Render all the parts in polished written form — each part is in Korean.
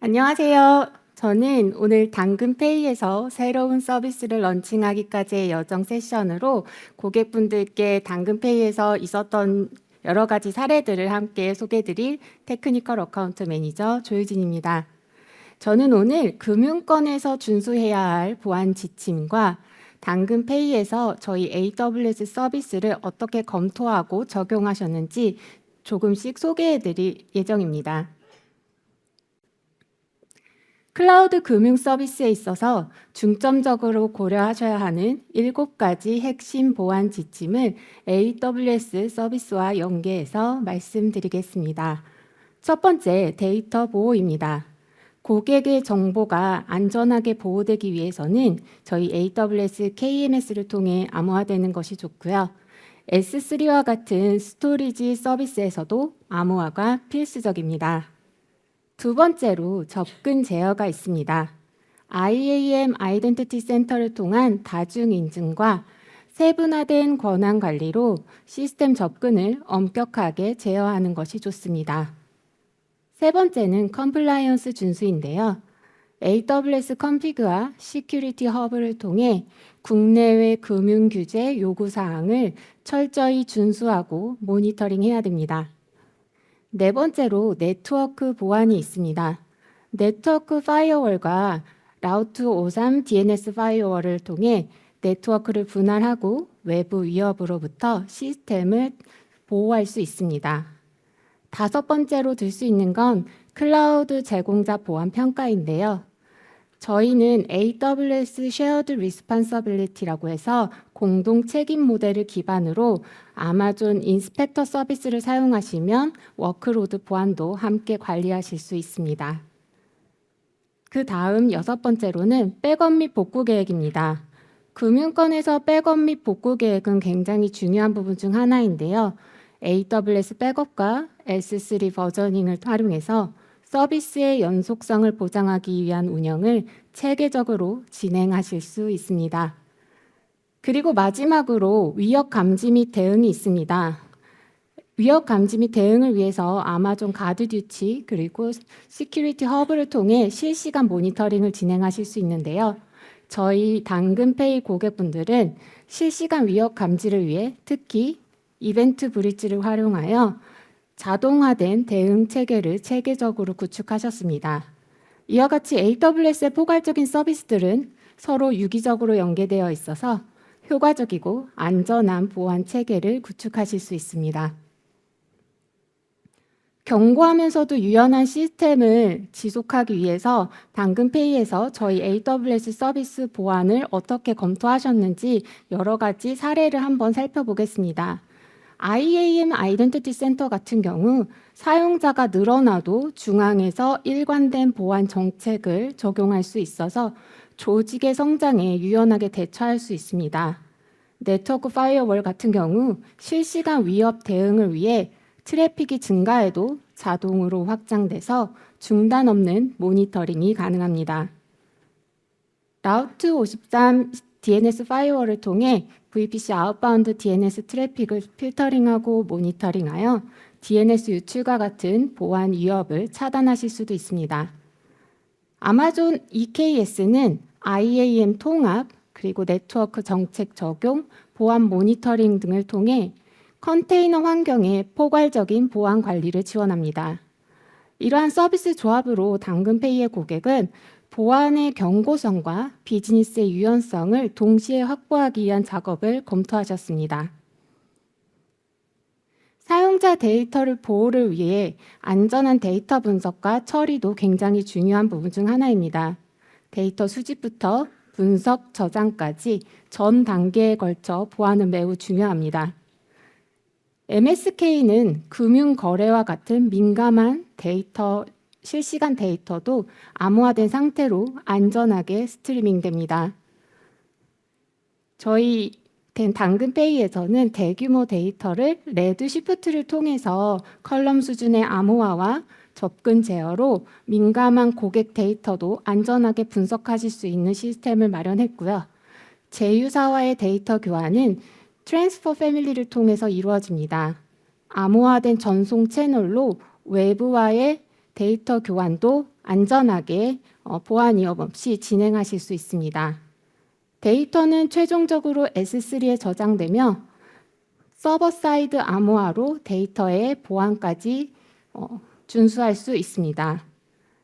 안녕하세요. 저는 오늘 당근페이에서 새로운 서비스를 런칭하기까지의 여정 세션으로 고객분들께 당근페이에서 있었던 여러 가지 사례들을 함께 소개드릴 테크니컬 어카운트 매니저 조유진입니다. 저는 오늘 금융권에서 준수해야 할 보안 지침과 당근페이에서 저희 AWS 서비스를 어떻게 검토하고 적용하셨는지 조금씩 소개해드릴 예정입니다. 클라우드 금융 서비스에 있어서 중점적으로 고려하셔야 하는 7가지 핵심 보안 지침을 AWS 서비스와 연계해서 말씀드리겠습니다. 첫 번째, 데이터 보호입니다. 고객의 정보가 안전하게 보호되기 위해서는 저희 AWS KMS를 통해 암호화되는 것이 좋고요. S3와 같은 스토리지 서비스에서도 암호화가 필수적입니다. 두 번째로 접근 제어가 있습니다. IAM 아이덴티티 센터를 통한 다중 인증과 세분화된 권한 관리로 시스템 접근을 엄격하게 제어하는 것이 좋습니다. 세 번째는 컴플라이언스 준수인데요. AWS 컨피그와 시큐리티 허브를 통해 국내외 금융 규제 요구 사항을 철저히 준수하고 모니터링해야 됩니다. 네 번째로 네트워크 보안이 있습니다. 네트워크 파이어월과 라우트 53 DNS 파이어월을 통해 네트워크를 분할하고 외부 위협으로부터 시스템을 보호할 수 있습니다. 다섯 번째로 들 수 있는 건 클라우드 제공자 보안 평가인데요. 저희는 AWS Shared Responsibility라고 해서 공동 책임 모델을 기반으로 아마존 인스펙터 서비스를 사용하시면 워크로드 보안도 함께 관리하실 수 있습니다. 그 다음 여섯 번째로는 백업 및 복구 계획입니다. 금융권에서 백업 및 복구 계획은 굉장히 중요한 부분 중 하나인데요. AWS 백업과 S3 버저닝을 활용해서 서비스의 연속성을 보장하기 위한 운영을 체계적으로 진행하실 수 있습니다. 그리고 마지막으로 위협 감지 및 대응이 있습니다. 위협 감지 및 대응을 위해서 아마존 가드 듀치 그리고 시큐리티 허브를 통해 실시간 모니터링을 진행하실 수 있는데요. 저희 당근페이 고객분들은 실시간 위협 감지를 위해 특히 이벤트 브릿지를 활용하여 자동화된 대응 체계를 체계적으로 구축하셨습니다. 이와 같이 AWS의 포괄적인 서비스들은 서로 유기적으로 연계되어 있어서 효과적이고 안전한 보안 체계를 구축하실 수 있습니다. 견고하면서도 유연한 시스템을 지속하기 위해서 당근페이에서 저희 AWS 서비스 보안을 어떻게 검토하셨는지 여러 가지 사례를 한번 살펴보겠습니다. IAM 아이덴티티 센터 같은 경우 사용자가 늘어나도 중앙에서 일관된 보안 정책을 적용할 수 있어서 조직의 성장에 유연하게 대처할 수 있습니다. 네트워크 파이어월 같은 경우 실시간 위협 대응을 위해 트래픽이 증가해도 자동으로 확장돼서 중단 없는 모니터링이 가능합니다. 라우트 53 DNS 파이어월을 통해 VPC 아웃바운드 DNS 트래픽을 필터링하고 모니터링하여 DNS 유출과 같은 보안 위협을 차단하실 수도 있습니다. 아마존 EKS는 IAM 통합, 그리고 네트워크 정책 적용, 보안 모니터링 등을 통해 컨테이너 환경의 포괄적인 보안 관리를 지원합니다. 이러한 서비스 조합으로 당근페이의 고객은 보안의 경고성과 비즈니스의 유연성을 동시에 확보하기 위한 작업을 검토하셨습니다. 사용자 데이터를 보호를 위해 안전한 데이터 분석과 처리도 굉장히 중요한 부분 중 하나입니다. 데이터 수집부터 분석, 저장까지 전 단계에 걸쳐 보안은 매우 중요합니다. MSK는 금융 거래와 같은 민감한 데이터, 실시간 데이터도 암호화된 상태로 안전하게 스트리밍됩니다. 저희 당근페이에서는 대규모 데이터를 레드시프트를 통해서 컬럼 수준의 암호화와 접근 제어로 민감한 고객 데이터도 안전하게 분석하실 수 있는 시스템을 마련했고요. 제휴사와의 데이터 교환은 트랜스퍼 패밀리를 통해서 이루어집니다. 암호화된 전송 채널로 외부와의 데이터 교환도 안전하게 보안 위험 없이 진행하실 수 있습니다. 데이터는 최종적으로 S3에 저장되며 서버 사이드 암호화로 데이터의 보안까지 준수할 수 있습니다.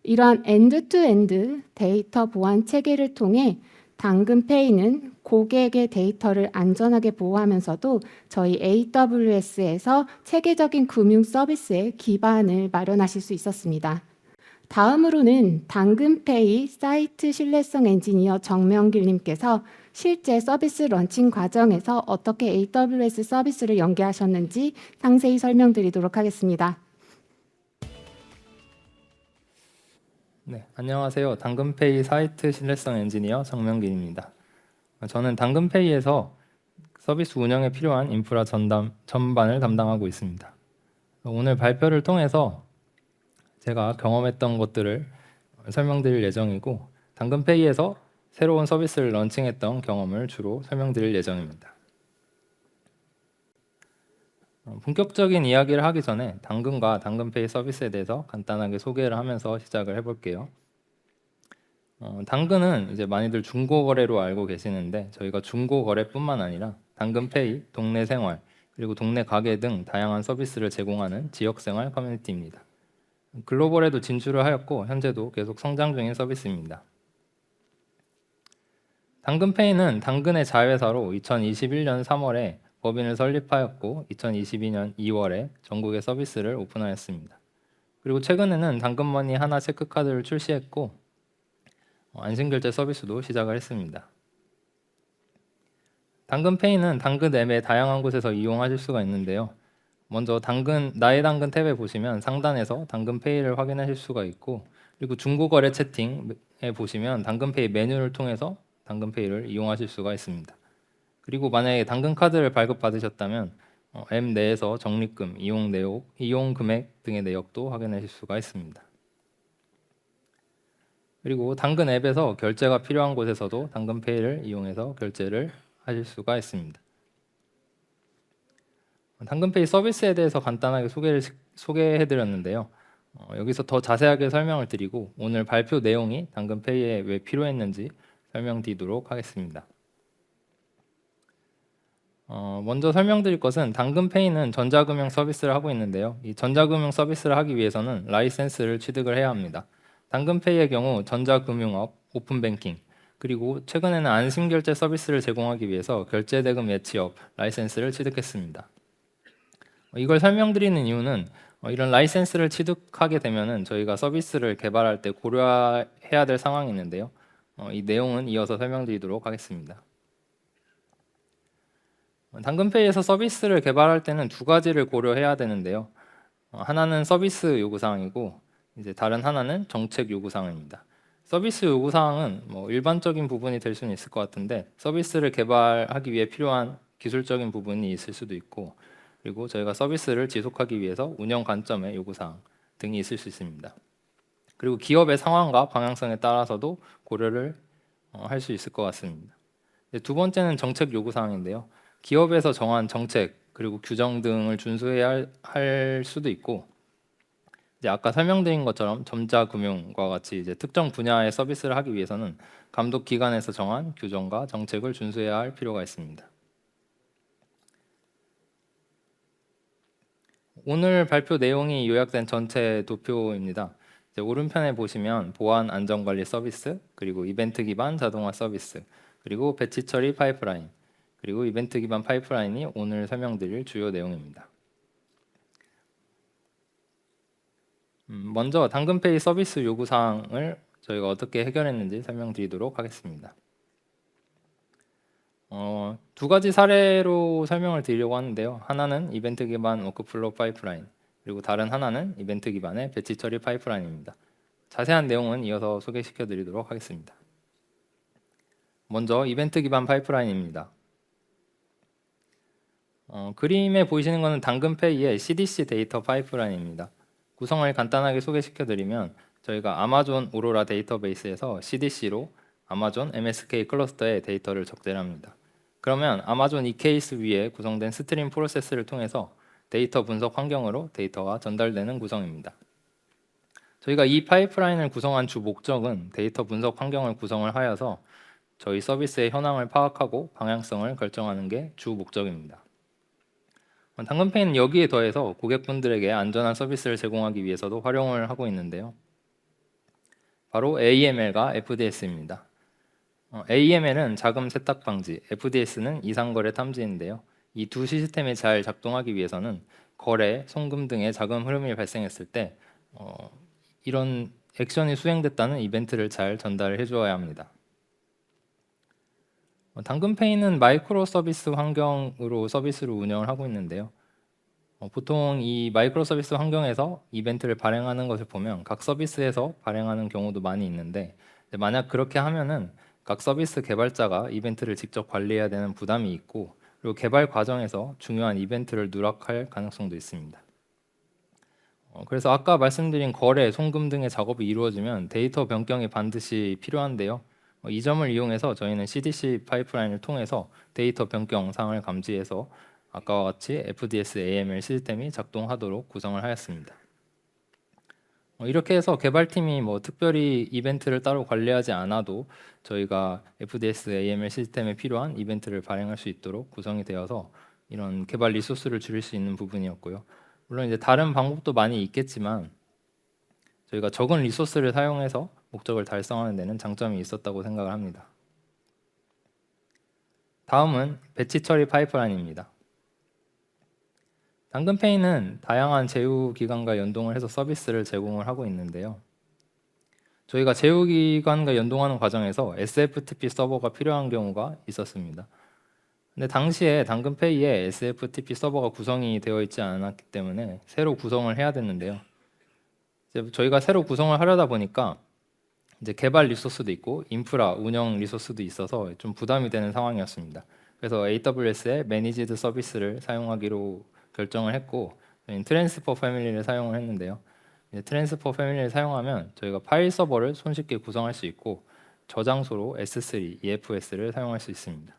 이러한 엔드-투-엔드 데이터 보안 체계를 통해 당근페이는 고객의 데이터를 안전하게 보호하면서도 저희 AWS에서 체계적인 금융 서비스의 기반을 마련하실 수 있었습니다. 다음으로는 당근페이 사이트 신뢰성 엔지니어 정명길님께서 실제 서비스 런칭 과정에서 어떻게 AWS 서비스를 연계하셨는지 상세히 설명드리도록 하겠습니다. 네, 안녕하세요. 당근페이 사이트 신뢰성 엔지니어 정명길입니다. 저는 당근페이에서 서비스 운영에 필요한 인프라 전반을 담당하고 있습니다. 오늘 발표를 통해서 제가 경험했던 것들을 설명드릴 예정이고, 당근페이에서 새로운 서비스를 런칭했던 경험을 주로 설명드릴 예정입니다. 본격적인 이야기를 하기 전에 당근과 당근페이 서비스에 대해서 간단하게 소개를 하면서 시작을 해볼게요. 당근은 이제 많이들 중고거래로 알고 계시는데, 저희가 중고거래뿐만 아니라 당근페이, 동네생활, 그리고 동네 가게 등 다양한 서비스를 제공하는 지역생활 커뮤니티입니다. 글로벌에도 진출을 하였고 현재도 계속 성장 중인 서비스입니다. 당근페이는 당근의 자회사로 2021년 3월에 법인을 설립하였고 2022년 2월에 전국에 서비스를 오픈하였습니다. 그리고 최근에는 당근머니 하나 체크카드를 출시했고 안심결제 서비스도 시작을 했습니다. 당근페이는 당근 앱의 다양한 곳에서 이용하실 수가 있는데요. 먼저 나의 당근 탭에 보시면 상단에서 당근페이를 확인하실 수가 있고, 그리고 중고거래 채팅에 보시면 당근페이 메뉴를 통해서 당근페이를 이용하실 수가 있습니다. 그리고 만약에 당근카드를 발급받으셨다면 앱 내에서 적립금, 이용 금액 등의 내역도 확인하실 수가 있습니다. 그리고 당근 앱에서 결제가 필요한 곳에서도 당근페이를 이용해서 결제를 하실 수가 있습니다. 당근페이 서비스에 대해서 간단하게 소개해드렸는데요. 여기서 더 자세하게 설명을 드리고 오늘 발표 내용이 당근페이에 왜 필요했는지 설명드리도록 하겠습니다. 먼저 설명드릴 것은 당근페이는 전자금융 서비스를 하고 있는데요. 이 전자금융 서비스를 하기 위해서는 라이센스를 취득을 해야 합니다. 당근페이의 경우 전자금융업, 오픈뱅킹, 그리고 최근에는 안심결제 서비스를 제공하기 위해서 결제대금 예치업 라이센스를 취득했습니다. 이걸 설명드리는 이유는 이런 라이센스를 취득하게 되면은 저희가 서비스를 개발할 때 고려해야 될 상황이 있는데요. 이 내용은 이어서 설명드리도록 하겠습니다. 당근페이에서 서비스를 개발할 때는 두 가지를 고려해야 되는데요. 하나는 서비스 요구사항이고 이제 다른 하나는 정책 요구사항입니다. 서비스 요구사항은 일반적인 부분이 될 수는 있을 것 같은데 서비스를 개발하기 위해 필요한 기술적인 부분이 있을 수도 있고, 그리고 저희가 서비스를 지속하기 위해서 운영 관점의 요구사항 등이 있을 수 있습니다. 그리고 기업의 상황과 방향성에 따라서도 고려를 할 수 있을 것 같습니다. 두 번째는 정책 요구사항인데요. 기업에서 정한 정책 그리고 규정 등을 준수해야 할 수도 있고, 이제 아까 설명드린 것처럼 전자금융과 같이 이제 특정 분야의 서비스를 하기 위해서는 감독 기관에서 정한 규정과 정책을 준수해야 할 필요가 있습니다. 오늘 발표 내용이 요약된 전체 도표입니다. 이제 오른편에 보시면 보안 안전관리 서비스, 그리고 이벤트 기반 자동화 서비스, 그리고 배치 처리 파이프라인, 그리고 이벤트 기반 파이프라인이 오늘 설명드릴 주요 내용입니다. 먼저 당근페이 서비스 요구사항을 저희가 어떻게 해결했는지 설명드리도록 하겠습니다. 두 가지 사례로 설명을 드리려고 하는데요. 하나는 이벤트 기반 워크플로우 파이프라인, 그리고 다른 하나는 이벤트 기반의 배치 처리 파이프라인입니다. 자세한 내용은 이어서 소개시켜 드리도록 하겠습니다. 먼저 이벤트 기반 파이프라인입니다. 그림에 보이시는 것은 당근페이의 CDC 데이터 파이프라인입니다. 구성을 간단하게 소개시켜 드리면 저희가 아마존 오로라 데이터베이스에서 CDC로 아마존 MSK 클러스터에 데이터를 적재합니다. 그러면 아마존 EKS 위에 구성된 스트림 프로세스를 통해서 데이터 분석 환경으로 데이터가 전달되는 구성입니다. 저희가 이 파이프라인을 구성한 주 목적은 데이터 분석 환경을 구성을 하여서 저희 서비스의 현황을 파악하고 방향성을 결정하는 게 주 목적입니다. 당근페이는 여기에 더해서 고객분들에게 안전한 서비스를 제공하기 위해서도 활용을 하고 있는데요. 바로 AML과 FDS입니다. AML은 자금 세탁 방지, FDS는 이상거래 탐지인데요. 이 두 시스템이 잘 작동하기 위해서는 거래, 송금 등의 자금 흐름이 발생했을 때 이런 액션이 수행됐다는 이벤트를 잘 전달해 주어야 합니다. 당근페이는 마이크로 서비스 환경으로 서비스를 운영을 하고 있는데요. 보통 이 마이크로 서비스 환경에서 이벤트를 발행하는 것을 보면 각 서비스에서 발행하는 경우도 많이 있는데, 만약 그렇게 하면은 각 서비스 개발자가 이벤트를 직접 관리해야 되는 부담이 있고, 그리고 개발 과정에서 중요한 이벤트를 누락할 가능성도 있습니다. 그래서 아까 말씀드린 거래, 송금 등의 작업이 이루어지면 데이터 변경이 반드시 필요한데요. 이 점을 이용해서 저희는 CDC 파이프라인을 통해서 데이터 변경 사항을 감지해서 아까와 같이 FDS AML 시스템이 작동하도록 구성을 하였습니다. 이렇게 해서 개발팀이 특별히 이벤트를 따로 관리하지 않아도 저희가 FDS AML 시스템에 필요한 이벤트를 발행할 수 있도록 구성이 되어서 이런 개발 리소스를 줄일 수 있는 부분이었고요. 물론 이제 다른 방법도 많이 있겠지만 저희가 적은 리소스를 사용해서 목적을 달성하는 데는 장점이 있었다고 생각을 합니다. 다음은 배치 처리 파이프라인입니다. 당근페이는 다양한 제휴기관과 연동을 해서 서비스를 제공을 하고 있는데요. 저희가 제휴기관과 연동하는 과정에서 SFTP 서버가 필요한 경우가 있었습니다. 근데 당시에 당근페이에 SFTP 서버가 구성이 되어 있지 않았기 때문에 새로 구성을 해야 됐는데요. 이제 저희가 새로 구성을 하려다 보니까 이제 개발 리소스도 있고 인프라 운영 리소스도 있어서 좀 부담이 되는 상황이었습니다. 그래서 AWS의 매니지드 서비스를 사용하기로 결정을 했고, 트랜스퍼 패밀리를 사용을 했는데요. 트랜스퍼 패밀리를 사용하면 저희가 파일 서버를 손쉽게 구성할 수 있고 저장소로 S3, EFS를 사용할 수 있습니다.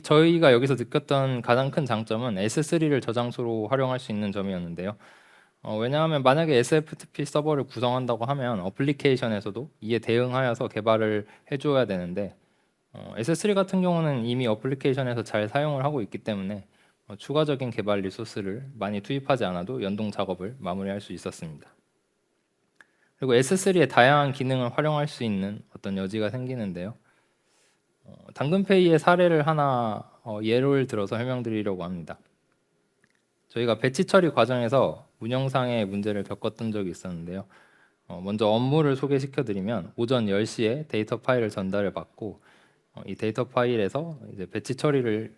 저희가 여기서 느꼈던 가장 큰 장점은 S3를 저장소로 활용할 수 있는 점이었는데요. 왜냐하면 만약에 SFTP 서버를 구성한다고 하면 어플리케이션에서도 이에 대응하여서 개발을 해줘야 되는데 S3 같은 경우는 이미 어플리케이션에서 잘 사용을 하고 있기 때문에 추가적인 개발 리소스를 많이 투입하지 않아도 연동 작업을 마무리할 수 있었습니다. 그리고 S3의 다양한 기능을 활용할 수 있는 어떤 여지가 생기는데요. 당근페이의 사례를 하나 예를 들어서 설명드리려고 합니다. 저희가 배치 처리 과정에서 운영상의 문제를 겪었던 적이 있었는데요. 먼저 업무를 소개시켜드리면 오전 10시에 데이터 파일을 전달을 받고 이 데이터 파일에서 이제 배치 처리를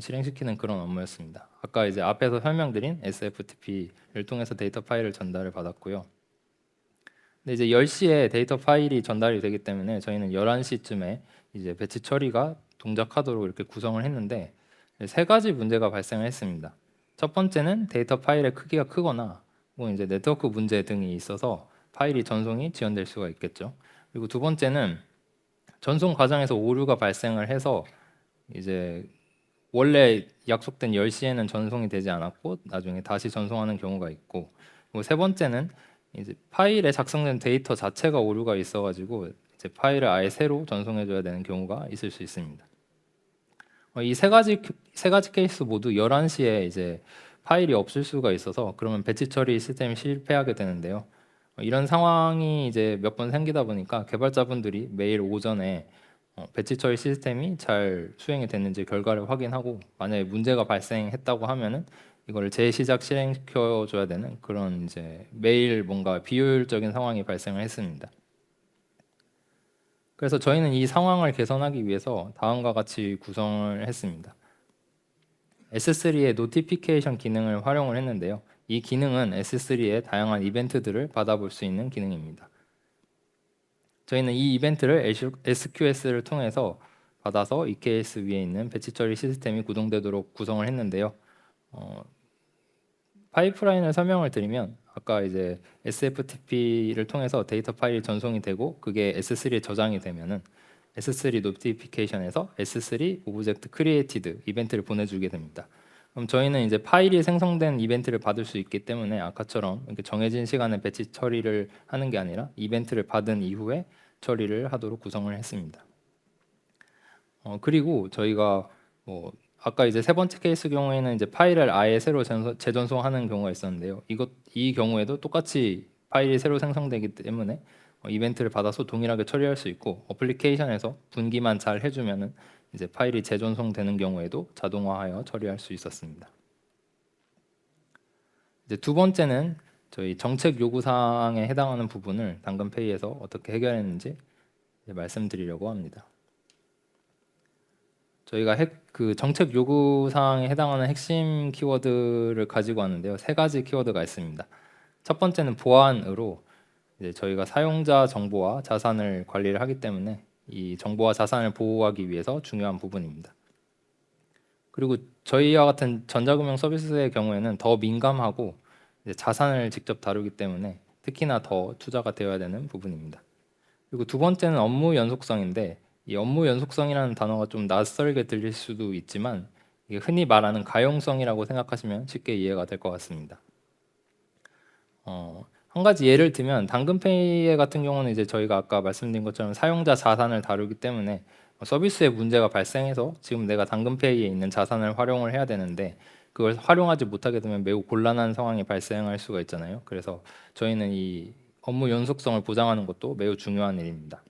실행시키는 그런 업무였습니다. 아까 이제 앞에서 설명드린 SFTP를 통해서 데이터 파일을 전달을 받았고요. 근데 이제 10시에 데이터 파일이 전달이 되기 때문에 저희는 11시쯤에 이제 배치 처리가 동작하도록 이렇게 구성을 했는데 세 가지 문제가 발생을 했습니다. 첫 번째는 데이터 파일의 크기가 크거나 이제 네트워크 문제 등이 있어서 파일이 전송이 지연될 수가 있겠죠. 그리고 두 번째는 전송 과정에서 오류가 발생을 해서 이제 원래 약속된 10시에는 전송이 되지 않았고 나중에 다시 전송하는 경우가 있고, 그리고 세 번째는 이제 파일에 작성된 데이터 자체가 오류가 있어가지고 이제 파일을 아예 새로 전송해줘야 되는 경우가 있을 수 있습니다. 이 세 가지 케이스 모두 11시에 이제 파일이 없을 수가 있어서 그러면 배치 처리 시스템이 실패하게 되는데요. 이런 상황이 이제 몇 번 생기다 보니까 개발자분들이 매일 오전에 배치 처리 시스템이 잘 수행이 됐는지 결과를 확인하고 만약에 문제가 발생했다고 하면은 이걸 재시작 실행시켜 줘야 되는 그런 이제 매일 뭔가 비효율적인 상황이 발생을 했습니다. 그래서 저희는 이 상황을 개선하기 위해서 다음과 같이 구성을 했습니다. S3의 노티피케이션 기능을 활용을 했는데요. 이 기능은 S3의 다양한 이벤트들을 받아볼 수 있는 기능입니다. 저희는 이 이벤트를 SQS를 통해서 받아서 EKS 위에 있는 배치 처리 시스템이 구동되도록 구성을 했는데요. 파이프라인을 설명을 드리면 아까 이제 SFTP를 통해서 데이터 파일이 전송이 되고 그게 S3에 저장이 되면은 S3 노티피케이션에서 S3 오브젝트 크리에이티드 이벤트를 보내주게 됩니다. 그럼 저희는 이제 파일이 생성된 이벤트를 받을 수 있기 때문에 아까처럼 이렇게 정해진 시간에 배치 처리를 하는 게 아니라 이벤트를 받은 이후에 처리를 하도록 구성을 했습니다. 그리고 저희가 뭐 아까 이제 세 번째 케이스 경우에는 이제 파일을 아예 새로 재전송하는 경우가 있었는데요. 이 경우에도 똑같이 파일이 새로 생성되기 때문에 이벤트를 받아서 동일하게 처리할 수 있고 어플리케이션에서 분기만 잘 해주면은 이제 파일이 재전송되는 경우에도 자동화하여 처리할 수 있었습니다. 이제 두 번째는 저희 정책 요구 사항에 해당하는 부분을 당근페이에서 어떻게 해결했는지 말씀드리려고 합니다. 저희가 그 정책 요구 사항에 해당하는 핵심 키워드를 가지고 왔는데요. 세 가지 키워드가 있습니다. 첫 번째는 보안으로 이제 저희가 사용자 정보와 자산을 관리를 하기 때문에 이 정보와 자산을 보호하기 위해서 중요한 부분입니다. 그리고 저희와 같은 전자금융 서비스의 경우에는 더 민감하고 이제 자산을 직접 다루기 때문에 특히나 더 투자가 되어야 되는 부분입니다. 그리고 두 번째는 업무 연속성인데 이 업무 연속성이라는 단어가 좀 낯설게 들릴 수도 있지만 이게 흔히 말하는 가용성이라고 생각하시면 쉽게 이해가 될 것 같습니다. 한 가지 예를 들면 당근페이 같은 경우는 이제 저희가 아까 말씀드린 것처럼 사용자 자산을 다루기 때문에 서비스에 문제가 발생해서 지금 내가 당근페이에 있는 자산을 활용을 해야 되는데 그걸 활용하지 못하게 되면 매우 곤란한 상황이 발생할 수가 있잖아요. 그래서 저희는 이 업무 연속성을 보장하는 것도 매우 중요한 일입니다.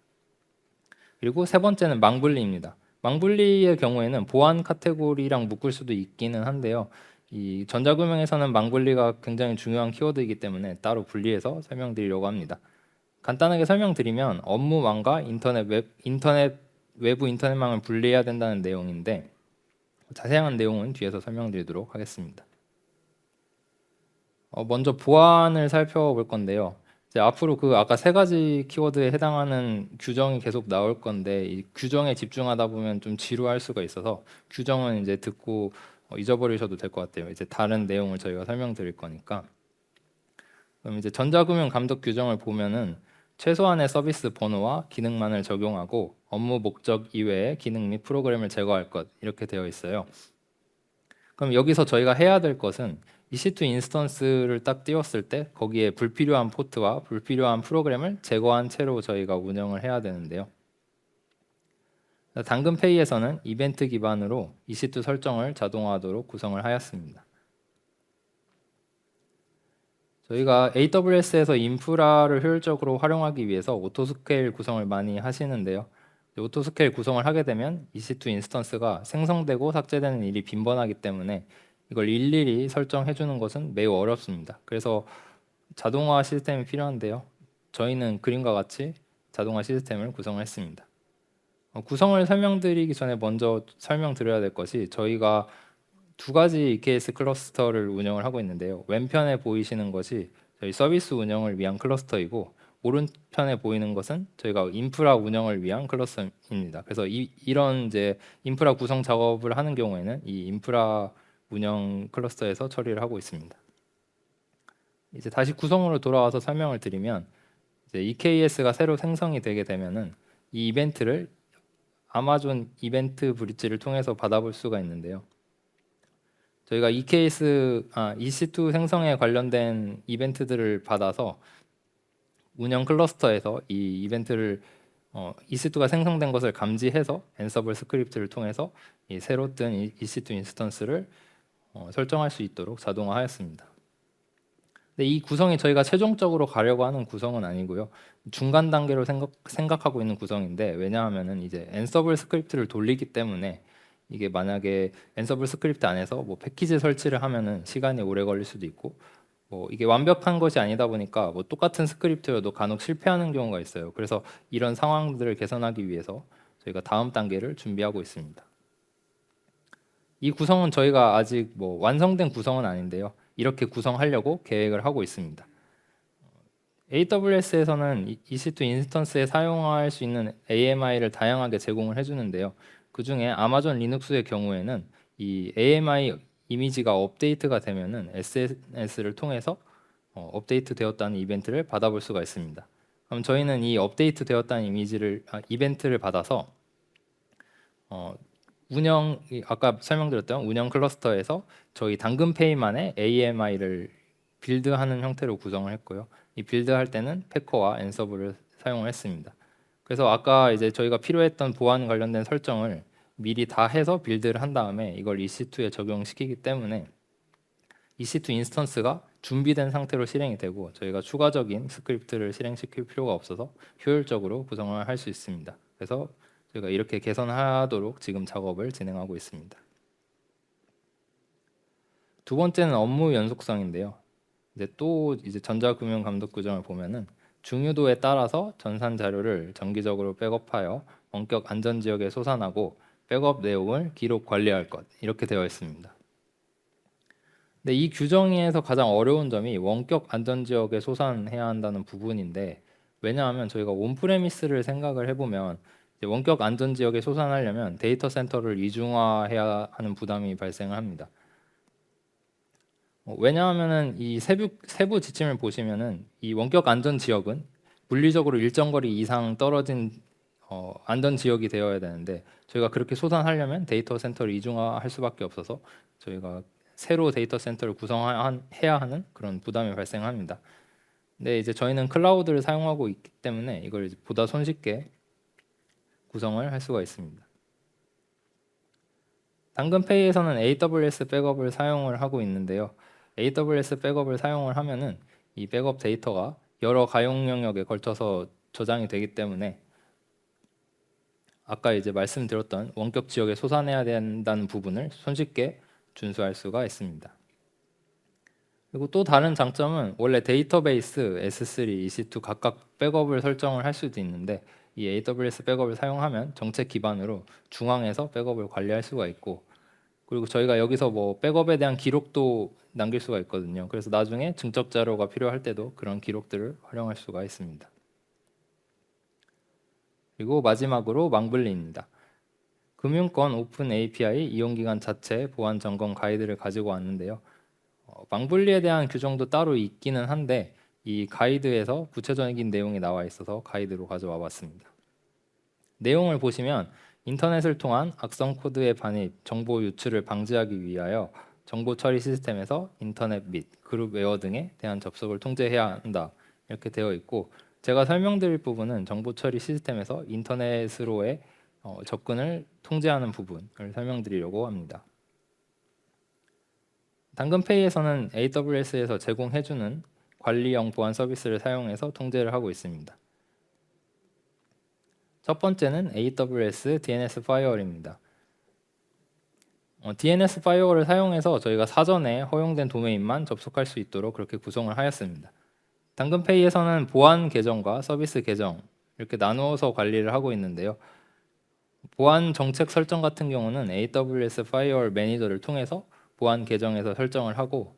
그리고 세 번째는 망분리입니다. 망분리의 경우에는 보안 카테고리랑 묶을 수도 있기는 한데요. 이 전자금융에서는 망분리가 굉장히 중요한 키워드이기 때문에 따로 분리해서 설명드리려고 합니다. 간단하게 설명드리면 업무망과 외부 인터넷망을 분리해야 된다는 내용인데 자세한 내용은 뒤에서 설명드리도록 하겠습니다. 먼저 보안을 살펴볼 건데요. 이제 앞으로 그 아까 세 가지 키워드에 해당하는 규정이 계속 나올 건데 이 규정에 집중하다 보면 좀 지루할 수가 있어서 규정은 이제 듣고 잊어버리셔도 될 것 같아요. 이제 다른 내용을 저희가 설명드릴 거니까. 그럼 이제 전자금융 감독 규정을 보면은 최소한의 서비스 번호와 기능만을 적용하고 업무 목적 이외의 기능 및 프로그램을 제거할 것 이렇게 되어 있어요. 그럼 여기서 저희가 해야 될 것은 EC2 인스턴스를 딱 띄웠을 때 거기에 불필요한 포트와 불필요한 프로그램을 제거한 채로 저희가 운영을 해야 되는데요. 당근페이에서는 이벤트 기반으로 EC2 설정을 자동화하도록 구성을 하였습니다. 저희가 AWS에서 인프라를 효율적으로 활용하기 위해서 오토스케일 구성을 많이 하시는데요. 오토스케일 구성을 하게 되면 EC2 인스턴스가 생성되고 삭제되는 일이 빈번하기 때문에 이걸 일일이 설정해 주는 것은 매우 어렵습니다. 그래서 자동화 시스템이 필요한데요. 저희는 그림과 같이 자동화 시스템을 구성했습니다. 구성을 설명드리기 전에 먼저 설명드려야 될 것이 저희가 두 가지 EKS 클러스터를 운영을 하고 있는데요. 왼편에 보이시는 것이 저희 서비스 운영을 위한 클러스터이고 오른편에 보이는 것은 저희가 인프라 운영을 위한 클러스터입니다. 그래서 이런 이제 인프라 구성 작업을 하는 경우에는 이 인프라 운영 클러스터에서 처리를 하고 있습니다. 이제 다시 구성으로 돌아와서 설명을 드리면 이제 EKS가 새로 생성이 되게 되면은 이 이벤트를 아마존 이벤트 브릿지를 통해서 받아볼 수가 있는데요. 저희가 EC2 생성에 관련된 이벤트들을 받아서 운영 클러스터에서 이 이벤트를 EC2가 생성된 것을 감지해서 앤서블 스크립트를 통해서 이 새로 뜬 EC2 인스턴스를 설정할 수 있도록 자동화하였습니다. 근데 이 구성이 저희가 최종적으로 가려고 하는 구성은 아니고요. 중간 단계로 생각하고 있는 구성인데 왜냐하면은 이제 앤서블 스크립트를 돌리기 때문에 이게 만약에 앤서블 스크립트 안에서 뭐 패키지 설치를 하면은 시간이 오래 걸릴 수도 있고 뭐 이게 완벽한 것이 아니다 보니까 뭐 똑같은 스크립트여도 간혹 실패하는 경우가 있어요. 그래서 이런 상황들을 개선하기 위해서 저희가 다음 단계를 준비하고 있습니다. 이 구성은 저희가 아직 뭐 완성된 구성은 아닌데요. 이렇게 구성하려고 계획을 하고 있습니다. AWS에서는 EC2 인스턴스에 사용할 수 있는 AMI를 다양하게 제공을 해주는데요. 그 중에 아마존 리눅스의 경우에는 이 AMI 이미지가 업데이트가 되면은 SNS를 통해서 업데이트 되었다는 이벤트를 받아볼 수가 있습니다. 그럼 저희는 이 업데이트 되었다는 이벤트를 받아서 아까 설명드렸던 운영 클러스터에서 저희 당근페이만의 AMI를 빌드하는 형태로 구성을 했고요. 이 빌드할 때는 패커와 앤서브를 사용을 했습니다. 그래서 아까 이제 저희가 필요했던 보안 관련된 설정을 미리 다 해서 빌드를 한 다음에 이걸 EC2에 적용시키기 때문에 EC2 인스턴스가 준비된 상태로 실행이 되고 저희가 추가적인 스크립트를 실행시킬 필요가 없어서 효율적으로 구성을 할 수 있습니다. 그래서 저희가 이렇게 개선하도록 지금 작업을 진행하고 있습니다. 두 번째는 업무 연속성인데요. 이제 전자금융 감독 규정을 보면은 중요도에 따라서 전산 자료를 정기적으로 백업하여 원격 안전 지역에 소산하고 백업 내용을 기록 관리할 것 이렇게 되어 있습니다. 근데 이 규정에서 가장 어려운 점이 원격 안전 지역에 소산해야 한다는 부분인데 왜냐하면 저희가 온프레미스를 생각을 해보면 이제 원격 안전 지역에 소산하려면 데이터 센터를 이중화해야 하는 부담이 발생을 합니다. 왜냐하면은 이 세부 지침을 보시면은 이 원격 안전 지역은 물리적으로 일정 거리 이상 떨어진 안전 지역이 되어야 되는데 저희가 그렇게 소산하려면 데이터 센터를 이중화할 수밖에 없어서 저희가 새로 데이터 센터를 구성해야 하는 그런 부담이 발생합니다. 근데 이제 저희는 클라우드를 사용하고 있기 때문에 이걸 이제 보다 손쉽게 구성을 할 수가 있습니다. 당근페이에서는 AWS 백업을 사용을 하고 있는데요. AWS 백업을 사용을 하면은 이 백업 데이터가 여러 가용 영역에 걸쳐서 저장이 되기 때문에 아까 이제 말씀드렸던 원격 지역에 소산해야 된다는 부분을 손쉽게 준수할 수가 있습니다. 그리고 또 다른 장점은 원래 데이터베이스 S3, EC2 각각 백업을 설정을 할 수도 있는데 이 AWS 백업을 사용하면 정책 기반으로 중앙에서 백업을 관리할 수가 있고 그리고 저희가 여기서 뭐 백업에 대한 기록도 남길 수가 있거든요. 그래서 나중에 증적 자료가 필요할 때도 그런 기록들을 활용할 수가 있습니다. 그리고 마지막으로 망블리입니다. 금융권 오픈 API 이용기간 자체 보안 점검 가이드를 가지고 왔는데요. 망블리에 대한 규정도 따로 있기는 한데 이 가이드에서 구체적인 내용이 나와 있어서 가이드로 가져와 봤습니다. 내용을 보시면 인터넷을 통한 악성 코드의 반입, 정보 유출을 방지하기 위하여 정보 처리 시스템에서 인터넷 및 그룹웨어 등에 대한 접속을 통제해야 한다 이렇게 되어 있고 제가 설명드릴 부분은 정보 처리 시스템에서 인터넷으로의 접근을 통제하는 부분을 설명드리려고 합니다. 당근페이에서는 AWS에서 제공해주는 관리형 보안 서비스를 사용해서 통제를 하고 있습니다. 첫 번째는 AWS DNS 파이어월입니다. DNS 파이어월을 사용해서 저희가 사전에 허용된 도메인만 접속할 수 있도록 그렇게 구성을 하였습니다. 당근페이에서는 보안 계정과 서비스 계정 이렇게 나누어서 관리를 하고 있는데요. 보안 정책 설정 같은 경우는 AWS 파이어월 매니저를 통해서 보안 계정에서 설정을 하고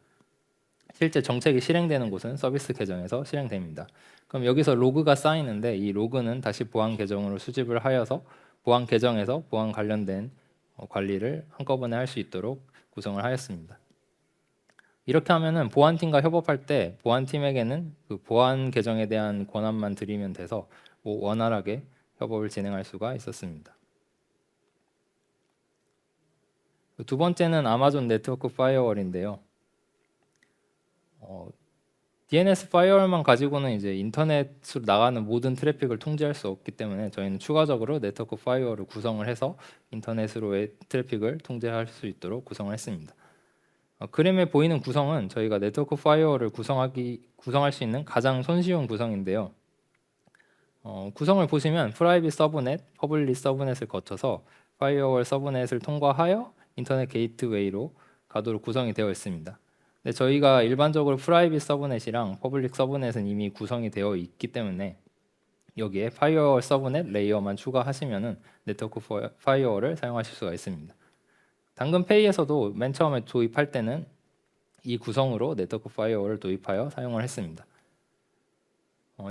실제 정책이 실행되는 곳은 서비스 계정에서 실행됩니다. 그럼 여기서 로그가 쌓이는데 이 로그는 다시 보안 계정으로 수집을 하여서 보안 계정에서 보안 관련된 관리를 한꺼번에 할 수 있도록 구성을 하였습니다. 이렇게 하면은 보안팀과 협업할 때 보안팀에게는 그 보안 계정에 대한 권한만 드리면 돼서 원활하게 협업을 진행할 수가 있었습니다. 두 번째는 아마존 네트워크 파이어월인데요. DNS 파이어월만 가지고는 이제 인터넷으로 나가는 모든 트래픽을 통제할 수 없기 때문에 저희는 추가적으로 네트워크 파이어월을 구성을 해서 인터넷으로의 트래픽을 통제할 수 있도록 구성을 했습니다. 그림에 보이는 구성은 저희가 네트워크 파이어월을 구성할 수 있는 가장 손쉬운 구성인데요. 구성을 보시면 프라이빗 서브넷, 퍼블릭 서브넷을 거쳐서 파이어월 서브넷을 통과하여 인터넷 게이트웨이로 가도록 구성이 되어 있습니다. 근데 저희가 일반적으로 프라이빗 서브넷이랑 퍼블릭 서브넷은 이미 구성이 되어 있기 때문에 여기에 파이어월 서브넷 레이어만 추가하시면은 네트워크 파이어월을 사용하실 수가 있습니다. 당근페이에서도 맨 처음에 도입할 때는 이 구성으로 네트워크 파이어월을 도입하여 사용을 했습니다.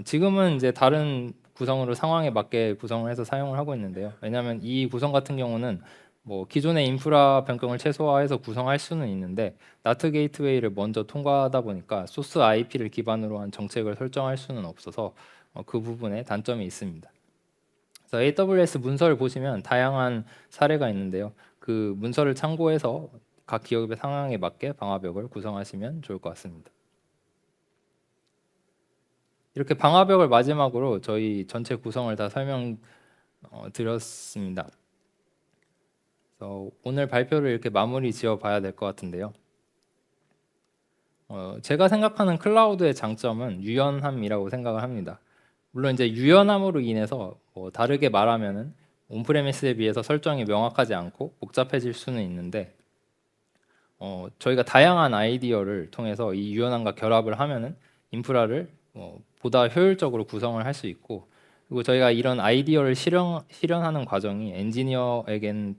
지금은 이제 다른 구성으로 상황에 맞게 구성을 해서 사용을 하고 있는데요. 왜냐하면 이 구성 같은 경우는 뭐 기존의 인프라 변경을 최소화해서 구성할 수는 있는데 나트 게이트웨이를 먼저 통과하다 보니까 소스 IP를 기반으로 한 정책을 설정할 수는 없어서 그 부분에 단점이 있습니다. 그래서 AWS 문서를 보시면 다양한 사례가 있는데요. 그 문서를 참고해서 각 기업의 상황에 맞게 방화벽을 구성하시면 좋을 것 같습니다. 이렇게 방화벽을 마지막으로 저희 전체 구성을 다 설명드렸습니다. 그래서 오늘 발표를 이렇게 마무리 지어 봐야 될 것 같은데요. 제가 생각하는 클라우드의 장점은 유연함이라고 생각을 합니다. 물론 이제 유연함으로 인해서 다르게 말하면은 온프레미스에 비해서 설정이 명확하지 않고 복잡해질 수는 있는데 저희가 다양한 아이디어를 통해서 이 유연함과 결합을 하면은 인프라를 보다 효율적으로 구성을 할 수 있고, 그리고 저희가 이런 아이디어를 실현하는 과정이 엔지니어의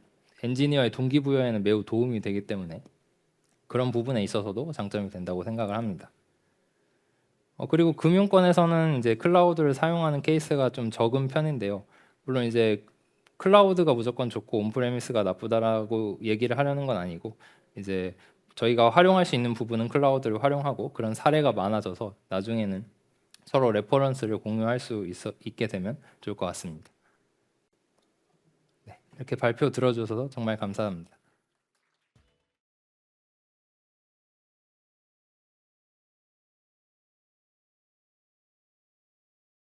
동기부여에는 매우 도움이 되기 때문에 그런 부분에 있어서도 장점이 된다고 생각을 합니다. 그리고 금융권에서는 이제 클라우드를 사용하는 케이스가 좀 적은 편인데요. 물론 이제 클라우드가 무조건 좋고 온프레미스가 나쁘다라고 얘기를 하려는 건 아니고, 이제 저희가 활용할 수 있는 부분은 클라우드를 활용하고 그런 사례가 많아져서 나중에는 서로 레퍼런스를 공유할 수 있게 되면 좋을 것 같습니다. 네, 이렇게 발표 들어주셔서 정말 감사합니다.